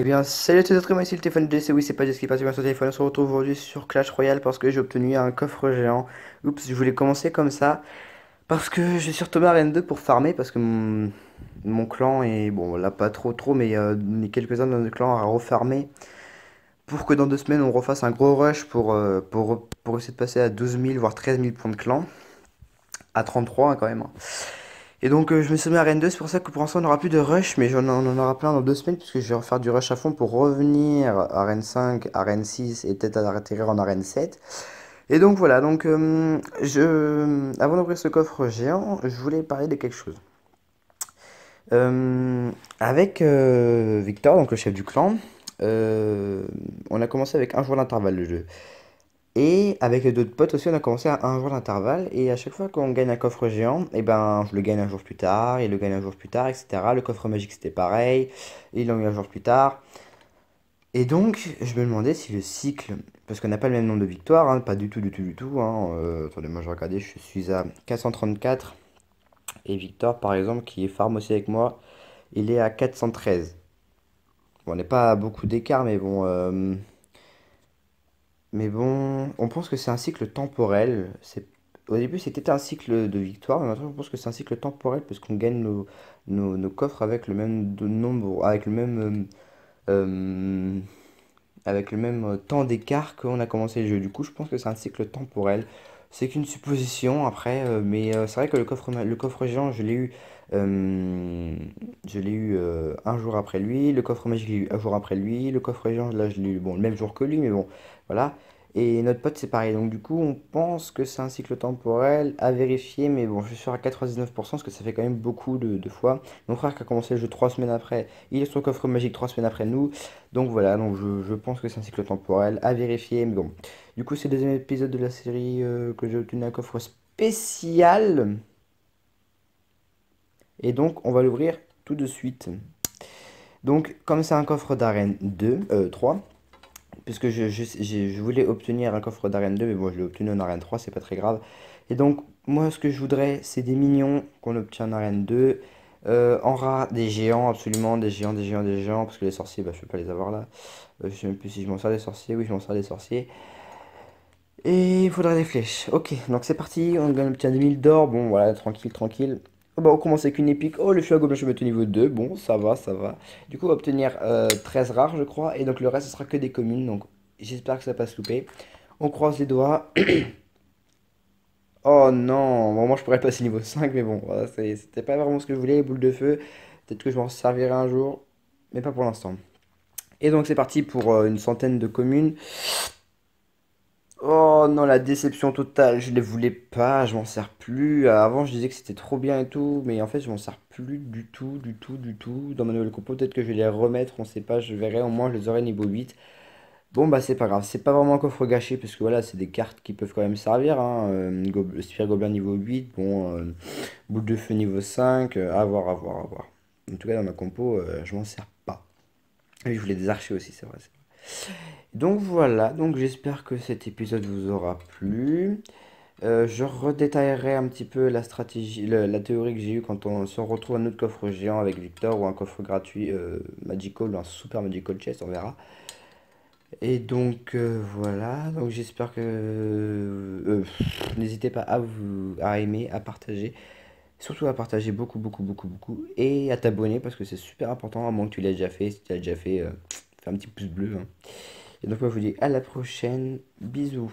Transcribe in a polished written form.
Eh bien, salut à tous les êtres humains, ici le téléphone de DC, oui, c'est pas Jess qui passe bien sur le téléphone. On se retrouve aujourd'hui sur Clash Royale parce que j'ai obtenu un coffre géant. Oups, je voulais commencer comme ça parce que je suis retombé à Arène 2 pour farmer parce que mon clan est, bon, là pas trop, mais quelques-uns de notre clan à refarmer pour que dans 2 semaines on refasse un gros rush pour essayer de passer à 12 000 voire 13 000 points de clan. À 33 hein, quand même, hein. Et donc je me suis mis à Rennes 2, c'est pour ça que pour l'instant on n'aura plus de rush, mais on en aura plein dans 2 semaines, puisque je vais refaire du rush à fond pour revenir à Rennes 5, à Rennes 6 et peut-être à atterrir en arène 7. Et donc voilà, donc avant d'ouvrir ce coffre géant, je voulais parler de quelque chose. Avec Victor, donc le chef du clan, euh, on a commencé avec un jour d'intervalle le jeu. Et avec d'autres potes aussi, on a commencé à un jour d'intervalle. Et à chaque fois qu'on gagne un coffre géant, et ben, je le gagne un jour plus tard, il le gagne un jour plus tard, etc. Le coffre magique, c'était pareil, il l'a eu un jour plus tard. Et donc, je me demandais si le cycle, parce qu'on n'a pas le même nombre de victoires, hein, pas du tout, du tout, hein. Attendez, moi je vais regarder, je suis à 434. Et Victor, par exemple, qui est farm aussi avec moi, il est à 413. Bon, on n'est pas à beaucoup d'écart, mais bon, on pense que c'est un cycle temporel. Au début, c'était un cycle de victoire, mais maintenant, on pense que c'est un cycle temporel parce qu'on gagne nos coffres avec le même nombre, euh, avec le même temps d'écart qu'on a commencé le jeu. Du coup, je pense que c'est un cycle temporel. C'est qu'une supposition après, mais c'est vrai que le coffre géant, je l'ai eu un jour après lui. Le coffre magique, je l'ai eu un jour après lui. Le coffre géant, là, je l'ai eu bon, le même jour que lui, mais bon, voilà. Et notre pote, c'est pareil. Donc, du coup, on pense que c'est un cycle temporel à vérifier, mais bon, je suis sûr à 99% parce que ça fait quand même beaucoup de fois. Mon frère qui a commencé le jeu 3 semaines après, il est sur le coffre magique 3 semaines après nous. Donc voilà, donc je pense que c'est un cycle temporel à vérifier, mais bon. Du coup, c'est le deuxième épisode de la série que j'ai obtenu un coffre spécial. Et donc, on va l'ouvrir tout de suite. Donc, comme c'est un coffre d'arène 2, 3, puisque je voulais obtenir un coffre d'arène 2, mais bon, je l'ai obtenu en arène 3, c'est pas très grave. Et donc, moi, ce que je voudrais, c'est des minions qu'on obtient en arène 2. En rare, des géants, absolument, des géants, parce que les sorciers, bah, je peux pas les avoir là. Je sais même plus si je m'en sers des sorciers. Oui, je m'en sers des sorciers. Et il faudra des flèches. Ok, donc c'est parti. On obtient 2000 d'or. Bon, voilà, tranquille, tranquille. Oh, bah, on commence avec une épique. Oh, le feu à gobelin, je vais mettre au niveau 2. Bon, ça va, ça va. Du coup, on va obtenir 13 rares, je crois. Et donc, le reste, ce sera que des communes. Donc, j'espère que ça passe loupé. On croise les doigts. Oh non, bon, moi je pourrais passer niveau 5, mais bon, voilà, c'était pas vraiment ce que je voulais, les boules de feu. Peut-être que je m'en servirai un jour, mais pas pour l'instant. Et donc c'est parti pour une centaine de communes. Oh non, la déception totale, je les voulais pas, je m'en sers plus. Avant, je disais que c'était trop bien et tout, mais en fait, je m'en sers plus du tout, du tout, du tout. Dans ma nouvelle compo, peut-être que je vais les remettre, on sait pas, je verrai, au moins je les aurai niveau 8. Bon, bah, c'est pas grave, c'est pas vraiment un coffre gâché, parce que voilà, c'est des cartes qui peuvent quand même servir, hein. Spire Gobelin niveau 8, bon, boule de feu niveau 5, à voir, à voir, à voir. En tout cas, dans ma compo, je m'en sers pas. Et je voulais des archers aussi, c'est vrai. Donc voilà, donc j'espère que cet épisode vous aura plu. Je redétaillerai un petit peu la stratégie, la théorie que j'ai eue quand on se retrouve un autre coffre géant avec Victor ou un coffre gratuit Magical ou un super Magical Chest, on verra. Et donc voilà, donc j'espère que n'hésitez pas à aimer, à partager, surtout à partager beaucoup, beaucoup, beaucoup, beaucoup, et à t'abonner parce que c'est super important, à moins que tu l'aies déjà fait. Si tu l'as déjà fait, fais un petit pouce bleu, hein. Et donc moi je vous dis à la prochaine, bisous.